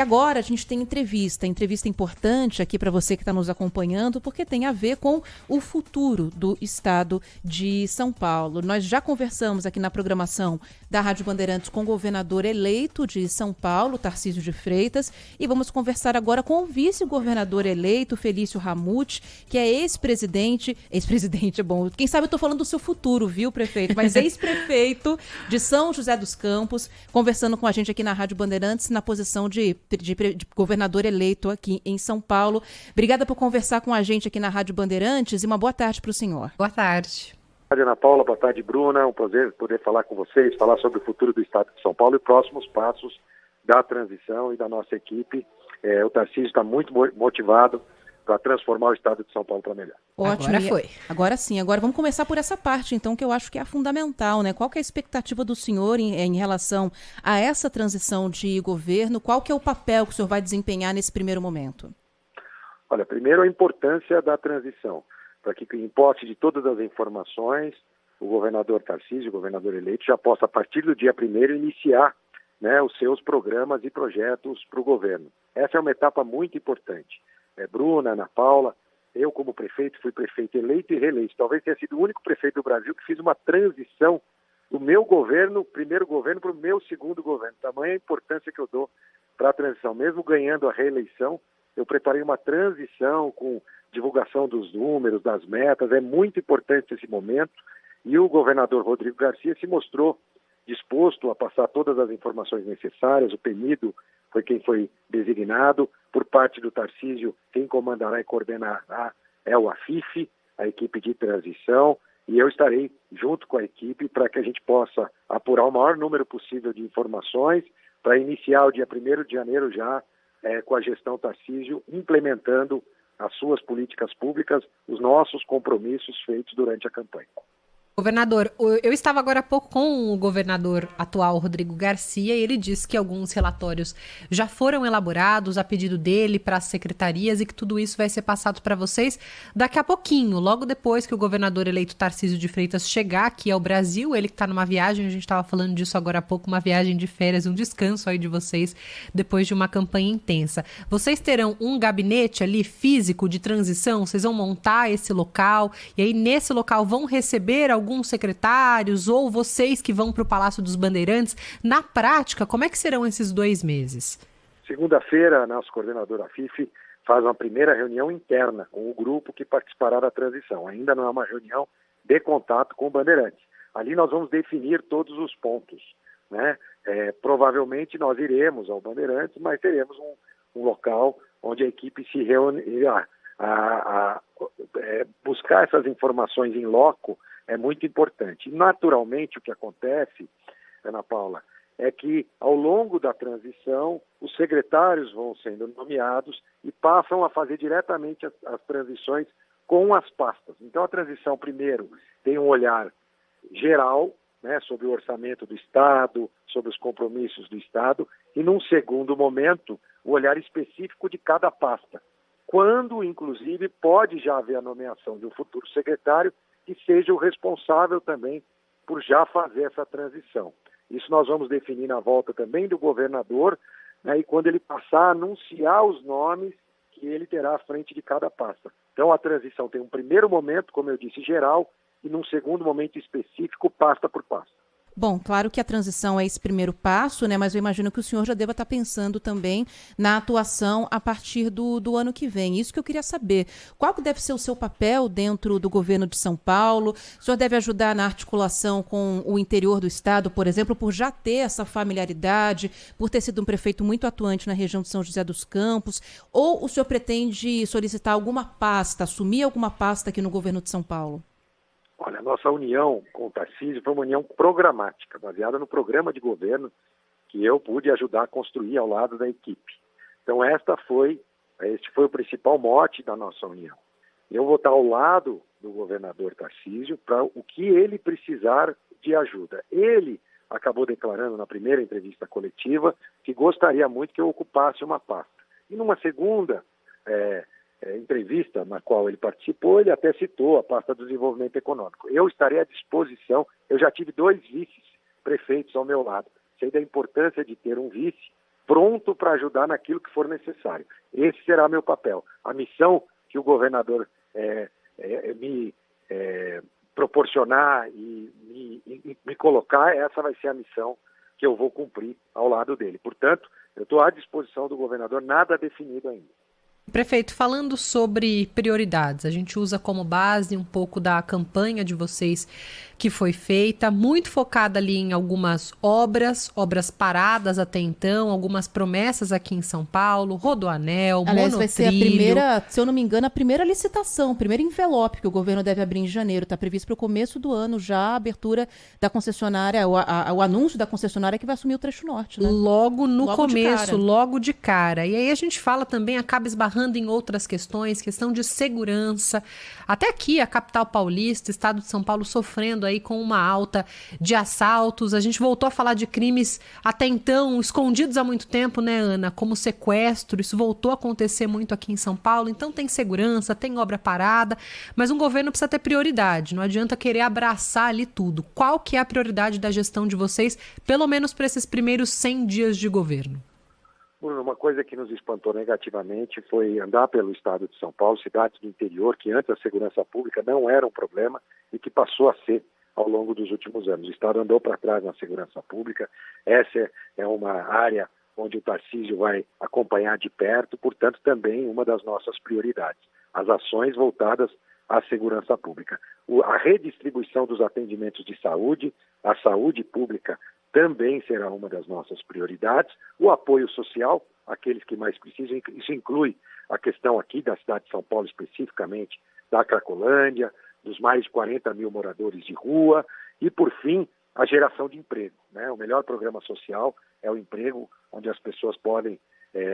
Agora a gente tem entrevista importante aqui para você que está nos acompanhando, porque tem a ver com o futuro do estado de São Paulo. Nós já conversamos aqui na programação da Rádio Bandeirantes com o governador eleito de São Paulo, Tarcísio de Freitas, e vamos conversar agora com o vice-governador eleito, Felício Ramute, que é ex-presidente, bom, quem sabe eu estou falando do seu futuro, viu, prefeito, mas ex-prefeito de São José dos Campos, conversando com a gente aqui na Rádio Bandeirantes, na posição de governador eleito aqui em São Paulo. Obrigada por conversar com a gente aqui na Rádio Bandeirantes e uma boa tarde para o senhor. Boa tarde. Boa tarde, Ana Paula. Boa tarde, Bruna. Um prazer poder falar com vocês, falar sobre o futuro do estado de São Paulo e próximos passos da transição e da nossa equipe. O Tarcísio está muito motivado para transformar o estado de São Paulo para melhor. Ótimo. Agora foi. Agora sim. Agora vamos começar por essa parte, então, que eu acho que é a fundamental, né? Qual que é a expectativa do senhor em relação a essa transição de governo? Qual que é o papel que o senhor vai desempenhar nesse primeiro momento? Olha, primeiro a importância da transição, para que, em posse de todas as informações, o governador Tarcísio, o governador eleito, já possa, a partir do dia 1º, iniciar, né, os seus programas e projetos para o governo. Essa é uma etapa muito importante. Bruna, Ana Paula, eu como prefeito, fui prefeito eleito e reeleito. Talvez tenha sido o único prefeito do Brasil que fiz uma transição do meu governo, primeiro governo, para o meu segundo governo. Tamanha a importância que eu dou para a transição. Mesmo ganhando a reeleição, eu preparei uma transição com divulgação dos números, das metas. É muito importante esse momento. E o governador Rodrigo Garcia se mostrou disposto a passar todas as informações necessárias. O PENIDO foi quem foi designado. Por parte do Tarcísio, quem comandará e coordenará é o AFIF, a equipe de transição, e eu estarei junto com a equipe para que a gente possa apurar o maior número possível de informações para iniciar o dia 1º de janeiro já com a gestão Tarcísio, implementando as suas políticas públicas, os nossos compromissos feitos durante a campanha. Governador, eu estava agora há pouco com o governador atual, Rodrigo Garcia, e ele disse que alguns relatórios já foram elaborados a pedido dele para as secretarias e que tudo isso vai ser passado para vocês daqui a pouquinho, logo depois que o governador eleito Tarcísio de Freitas chegar aqui ao Brasil. Ele que está numa viagem, a gente estava falando disso agora há pouco, uma viagem de férias, um descanso aí de vocês depois de uma campanha intensa. Vocês terão um gabinete ali físico de transição? Vocês vão montar esse local e aí nesse local vão receber alguns secretários ou vocês que vão para o Palácio dos Bandeirantes? Na prática, como é que serão esses 2 meses? Segunda-feira, nosso coordenador AFIF faz uma primeira reunião interna com o grupo que participará da transição. Ainda não é uma reunião de contato com o Bandeirantes. Ali nós vamos definir todos os pontos, né? Provavelmente nós iremos ao Bandeirantes, mas teremos um local onde a equipe se reunirá. Buscar essas informações em loco é muito importante. Naturalmente, o que acontece, Ana Paula, é que ao longo da transição, os secretários vão sendo nomeados e passam a fazer diretamente as transições com as pastas. Então, a transição, primeiro, tem um olhar geral, né, sobre o orçamento do Estado, sobre os compromissos do Estado, e, num segundo momento, o olhar específico de cada pasta. Quando, inclusive, pode já haver a nomeação de um futuro secretário que seja o responsável também por já fazer essa transição. Isso nós vamos definir na volta também do governador, né, e quando ele passar a anunciar os nomes que ele terá à frente de cada pasta. Então a transição tem um primeiro momento, como eu disse, geral, e num segundo momento específico, pasta por pasta. Bom, claro que a transição é esse primeiro passo, né? Mas eu imagino que o senhor já deva estar pensando também na atuação a partir do ano que vem. Isso que eu queria saber. Qual que deve ser o seu papel dentro do governo de São Paulo? O senhor deve ajudar na articulação com o interior do estado, por exemplo, por já ter essa familiaridade, por ter sido um prefeito muito atuante na região de São José dos Campos? Ou o senhor pretende solicitar alguma pasta, assumir alguma pasta aqui no governo de São Paulo? Olha, a nossa união com o Tarcísio foi uma união programática, baseada no programa de governo que eu pude ajudar a construir ao lado da equipe. Então, este foi o principal mote da nossa união. Eu vou estar ao lado do governador Tarcísio para o que ele precisar de ajuda. Ele acabou declarando na primeira entrevista coletiva que gostaria muito que eu ocupasse uma pasta. E numa segunda entrevista na qual ele participou, ele até citou a pasta do desenvolvimento econômico. Eu estarei à disposição, eu já tive 2 vice-prefeitos ao meu lado. Sei da importância de ter um vice pronto para ajudar naquilo que for necessário. Esse será meu papel. A missão que o governador me proporcionar e me colocar, essa vai ser a missão que eu vou cumprir ao lado dele. Portanto, eu estou à disposição do governador, nada definido ainda. Prefeito, falando sobre prioridades, a gente usa como base um pouco da campanha de vocês que foi feita, muito focada ali em algumas obras paradas até então, algumas promessas aqui em São Paulo, Rodoanel, Aliás, monotrilho. vai ser a primeira, se eu não me engano, a primeira licitação, o primeiro envelope que o governo deve abrir em janeiro. Está previsto para o começo do ano já a abertura da concessionária, o anúncio da concessionária que vai assumir o trecho norte, né? Logo no Logo começo, logo de cara. E aí a gente fala também, acaba esbarrando em outras questões, questão de segurança. Até aqui, a capital paulista, estado de São Paulo, sofrendo aí com uma alta de assaltos. A gente voltou a falar de crimes até então escondidos há muito tempo, né, Ana? Como sequestro, isso voltou a acontecer muito aqui em São Paulo. Então tem segurança, tem obra parada, mas um governo precisa ter prioridade. Não adianta querer abraçar ali tudo. Qual que é a prioridade da gestão de vocês, pelo menos para esses primeiros 100 dias de governo? Bruno, uma coisa que nos espantou negativamente foi andar pelo estado de São Paulo, cidades do interior, que antes a segurança pública não era um problema e que passou a ser ao longo dos últimos anos. O estado andou para trás na segurança pública, essa é uma área onde o Tarcísio vai acompanhar de perto, portanto também uma das nossas prioridades, as ações voltadas à segurança pública. A redistribuição dos atendimentos de saúde, a saúde pública também será uma das nossas prioridades. O apoio social, aqueles que mais precisam, isso inclui a questão aqui da cidade de São Paulo, especificamente da Cracolândia, dos mais de 40 mil moradores de rua e, por fim, a geração de emprego, né? O melhor programa social é o emprego onde as pessoas podem,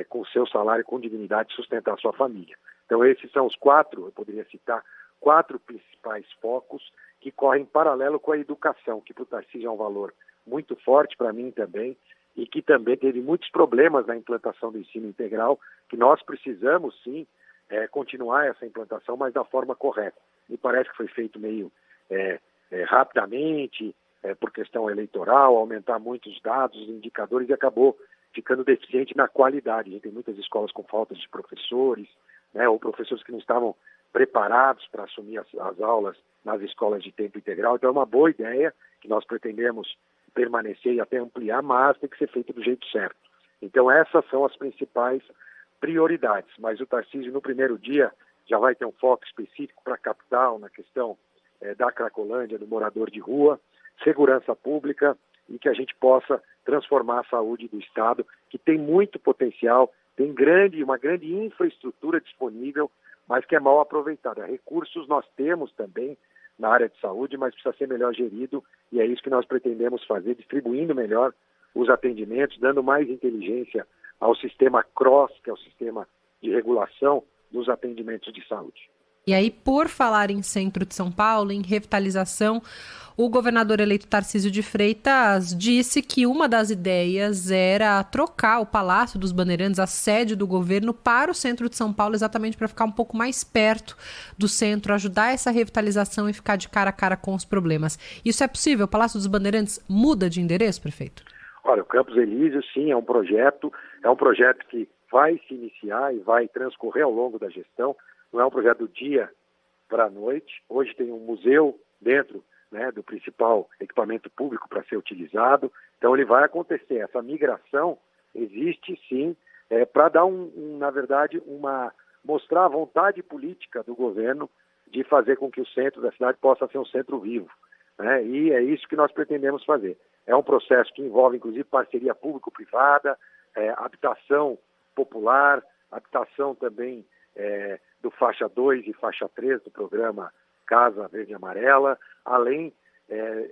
com o seu salário, com dignidade, sustentar a sua família. Então, esses são os eu poderia citar, 4 principais focos que correm em paralelo com a educação, que para o Tarcísio é um valor muito forte, para mim também, e que também teve muitos problemas na implantação do ensino integral, que nós precisamos, sim, continuar essa implantação, mas da forma correta. Me parece que foi feito meio rapidamente, por questão eleitoral, aumentar muitos dados, indicadores, e acabou ficando deficiente na qualidade. A gente tem muitas escolas com falta de professores, né, ou professores que não estavam preparados para assumir as aulas nas escolas de tempo integral. Então é uma boa ideia que nós pretendemos permanecer e até ampliar, mas tem que ser feito do jeito certo. Então essas são as principais prioridades, mas o Tarcísio no primeiro dia já vai ter um foco específico para a capital, na questão da Cracolândia, do morador de rua, segurança pública e que a gente possa transformar a saúde do Estado, que tem muito potencial, tem uma grande infraestrutura disponível, mas que é mal aproveitada. Recursos nós temos também na área de saúde, mas precisa ser melhor gerido e é isso que nós pretendemos fazer, distribuindo melhor os atendimentos, dando mais inteligência ao sistema CROSS, que é o sistema de regulação dos atendimentos de saúde. E aí, por falar em centro de São Paulo, em revitalização, o governador eleito Tarcísio de Freitas disse que uma das ideias era trocar o Palácio dos Bandeirantes, a sede do governo, para o centro de São Paulo, exatamente para ficar um pouco mais perto do centro, ajudar essa revitalização e ficar de cara a cara com os problemas. Isso é possível? O Palácio dos Bandeirantes muda de endereço, prefeito? Olha, o Campos Elíseos, sim, é um projeto que vai se iniciar e vai transcorrer ao longo da gestão. Não é um projeto do dia para a noite. Hoje tem um museu dentro, né, do principal equipamento público para ser utilizado. Então ele vai acontecer. Essa migração existe sim, para dar na verdade, mostrar a vontade política do governo de fazer com que o centro da cidade possa ser um centro vivo, né? E é isso que nós pretendemos fazer. É um processo que envolve, inclusive, parceria público-privada, habitação popular, habitação também do faixa 2 e faixa 3 do programa Casa Verde e Amarela, além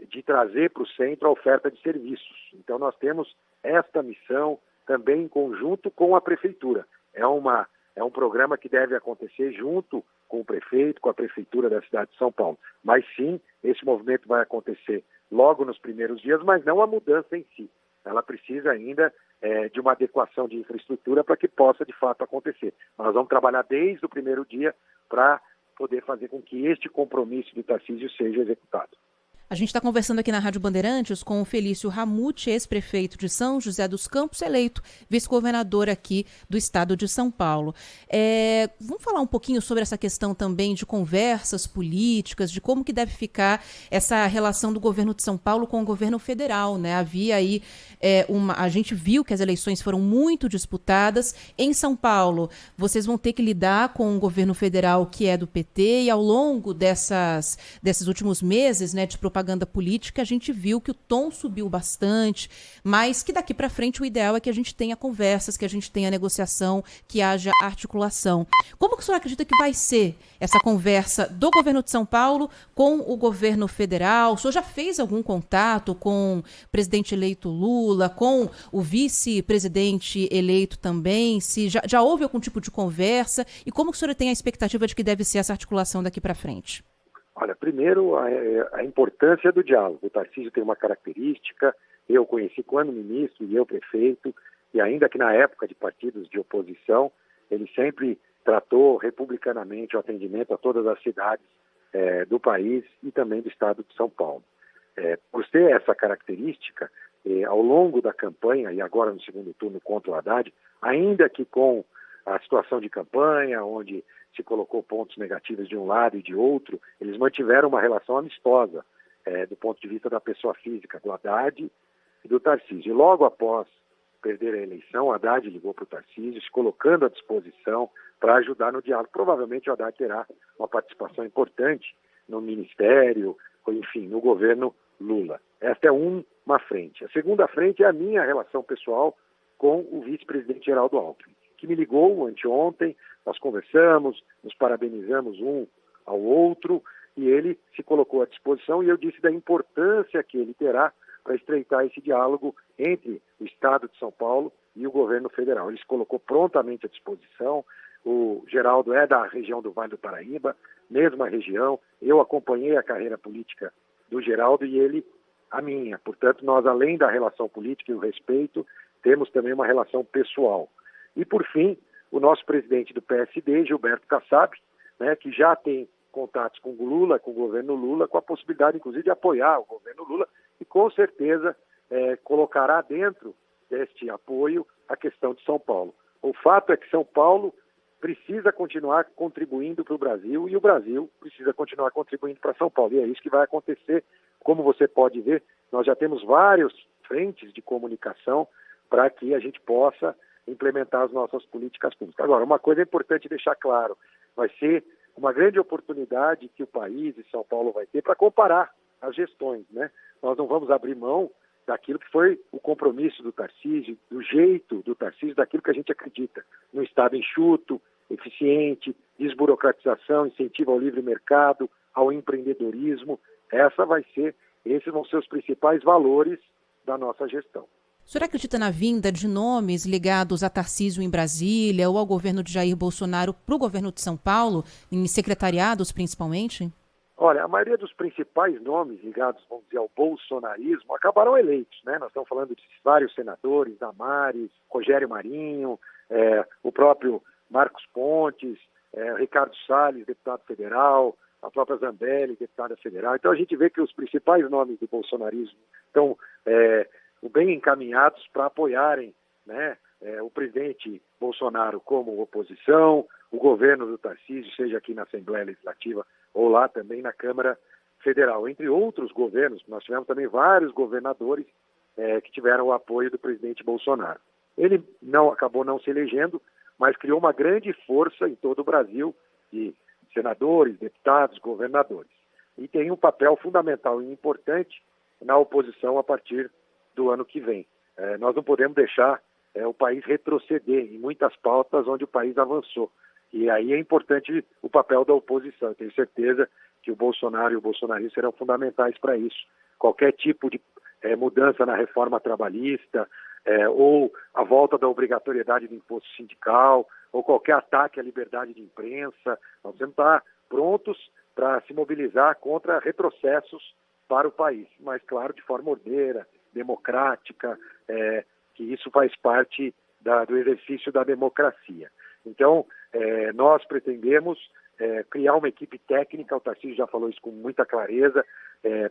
de trazer para o centro a oferta de serviços. Então nós temos esta missão também em conjunto com a Prefeitura. É um programa que deve acontecer junto com o prefeito, com a Prefeitura da cidade de São Paulo. Mas sim, esse movimento vai acontecer logo nos primeiros dias, mas não a mudança em si. Ela precisa ainda de uma adequação de infraestrutura para que possa, de fato, acontecer. Nós vamos trabalhar desde o primeiro dia para poder fazer com que este compromisso do Tarcísio seja executado. A gente está conversando aqui na Rádio Bandeirantes com o Felício Ramute, ex-prefeito de São José dos Campos, eleito vice-governador aqui do estado de São Paulo. Vamos falar um pouquinho sobre essa questão também de conversas políticas, de como que deve ficar essa relação do governo de São Paulo com o governo federal, né? Havia aí a gente viu que as eleições foram muito disputadas. Em São Paulo, vocês vão ter que lidar com um governo federal que é do PT, e ao longo desses últimos meses, né, de propaganda política, a gente viu que o tom subiu bastante, mas que daqui para frente o ideal é que a gente tenha conversas, que a gente tenha negociação, que haja articulação. Como que o senhor acredita que vai ser essa conversa do governo de São Paulo com o governo federal? O senhor já fez algum contato com o presidente eleito Lula, com o vice-presidente eleito também? Se já houve algum tipo de conversa? E como que o senhor tem a expectativa de que deve ser essa articulação daqui para frente? Olha, primeiro, a importância do diálogo. O Tarcísio tem uma característica, eu conheci quando ministro e eu prefeito, e ainda que na época de partidos de oposição, ele sempre tratou republicanamente o atendimento a todas as cidades do país e também do estado de São Paulo. Por ter essa característica, ao longo da campanha, e agora no segundo turno contra o Haddad, ainda que com a situação de campanha, onde se colocou pontos negativos de um lado e de outro, eles mantiveram uma relação amistosa do ponto de vista da pessoa física, do Haddad e do Tarcísio. E logo após perder a eleição, o Haddad ligou para o Tarcísio, se colocando à disposição para ajudar no diálogo. Provavelmente o Haddad terá uma participação importante no ministério, enfim, no governo Lula. Esta é uma frente. A segunda frente é a minha relação pessoal com o vice-presidente Geraldo Alckmin, que me ligou anteontem, nós conversamos, nos parabenizamos um ao outro, e ele se colocou à disposição, e eu disse da importância que ele terá para estreitar esse diálogo entre o Estado de São Paulo e o governo federal. Ele se colocou prontamente à disposição. O Geraldo é da região do Vale do Paraíba, mesma região. Eu acompanhei a carreira política do Geraldo e ele a minha. Portanto, nós, além da relação política e o respeito, temos também uma relação pessoal. E, por fim, o nosso presidente do PSD, Gilberto Kassab, né, que já tem contatos com o Lula, com o governo Lula, com a possibilidade, inclusive, de apoiar o governo Lula e, com certeza, colocará dentro deste apoio a questão de São Paulo. O fato é que São Paulo precisa continuar contribuindo para o Brasil e o Brasil precisa continuar contribuindo para São Paulo. E é isso que vai acontecer. Como você pode ver, nós já temos várias frentes de comunicação para que a gente possa implementar as nossas políticas públicas. Agora, uma coisa é importante deixar claro, vai ser uma grande oportunidade que o país e São Paulo vai ter para comparar as gestões, né? Nós não vamos abrir mão daquilo que foi o compromisso do Tarcísio, do jeito do Tarcísio, daquilo que a gente acredita, no Estado enxuto, eficiente, desburocratização, incentivo ao livre mercado, ao empreendedorismo. Esses vão ser os principais valores da nossa gestão. O senhor acredita na vinda de nomes ligados a Tarcísio em Brasília ou ao governo de Jair Bolsonaro para o governo de São Paulo, em secretariados principalmente? Olha, a maioria dos principais nomes ligados, vamos dizer, ao bolsonarismo acabaram eleitos, né? Nós estamos falando de vários senadores, Damares, Rogério Marinho, o próprio Marcos Pontes, Ricardo Salles, deputado federal, a própria Zambelli, deputada federal. Então a gente vê que os principais nomes do bolsonarismo estão bem encaminhados para apoiarem, né, o presidente Bolsonaro como oposição, o governo do Tarcísio, seja aqui na Assembleia Legislativa ou lá também na Câmara Federal. Entre outros governos, nós tivemos também vários governadores que tiveram o apoio do presidente Bolsonaro. Ele acabou não se elegendo, mas criou uma grande força em todo o Brasil de senadores, deputados, governadores. E tem um papel fundamental e importante na oposição a partir do ano que vem. Nós não podemos deixar o país retroceder em muitas pautas onde o país avançou. E aí é importante o papel da oposição. Eu tenho certeza que o Bolsonaro e o bolsonarismo serão fundamentais para isso. Qualquer tipo de mudança na reforma trabalhista, ou a volta da obrigatoriedade do imposto sindical, ou qualquer ataque à liberdade de imprensa, nós temos que estar prontos para se mobilizar contra retrocessos para o país. Mas, claro, de forma ordeira, democrática, que isso faz parte do exercício da democracia. Então, nós pretendemos criar uma equipe técnica, o Tarcísio já falou isso com muita clareza,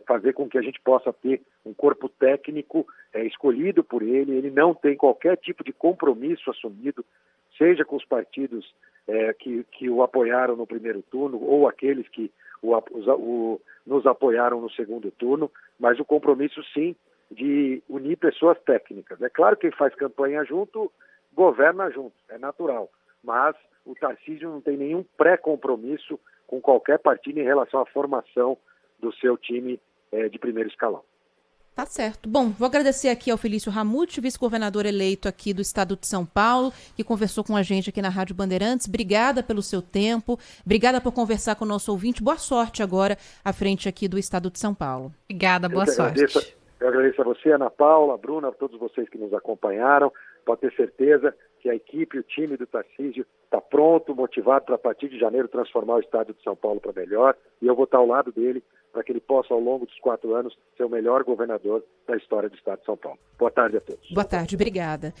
fazer com que a gente possa ter um corpo técnico escolhido por ele não tem qualquer tipo de compromisso assumido, seja com os partidos que o apoiaram no primeiro turno ou aqueles que nos apoiaram no segundo turno, mas o compromisso sim de unir pessoas técnicas. É claro que quem faz campanha junto, governa junto, é natural, mas o Tarcísio não tem nenhum pré-compromisso com qualquer partido em relação à formação do seu time de primeiro escalão. Tá certo. Bom, vou agradecer aqui ao Felício Ramute, vice-governador eleito aqui do estado de São Paulo, que conversou com a gente aqui na Rádio Bandeirantes. Obrigada pelo seu tempo, obrigada por conversar com o nosso ouvinte. Boa sorte agora à frente aqui do estado de São Paulo. Obrigada, boa sorte. Eu agradeço a você, Ana Paula, a Bruna, a todos vocês que nos acompanharam. Pode ter certeza que a equipe, o time do Tarcísio está pronto, motivado para, a partir de janeiro, transformar o estado de São Paulo para melhor. E eu vou estar ao lado dele para que ele possa, ao longo dos 4 anos, ser o melhor governador da história do estado de São Paulo. Boa tarde a todos. Boa tarde, obrigada.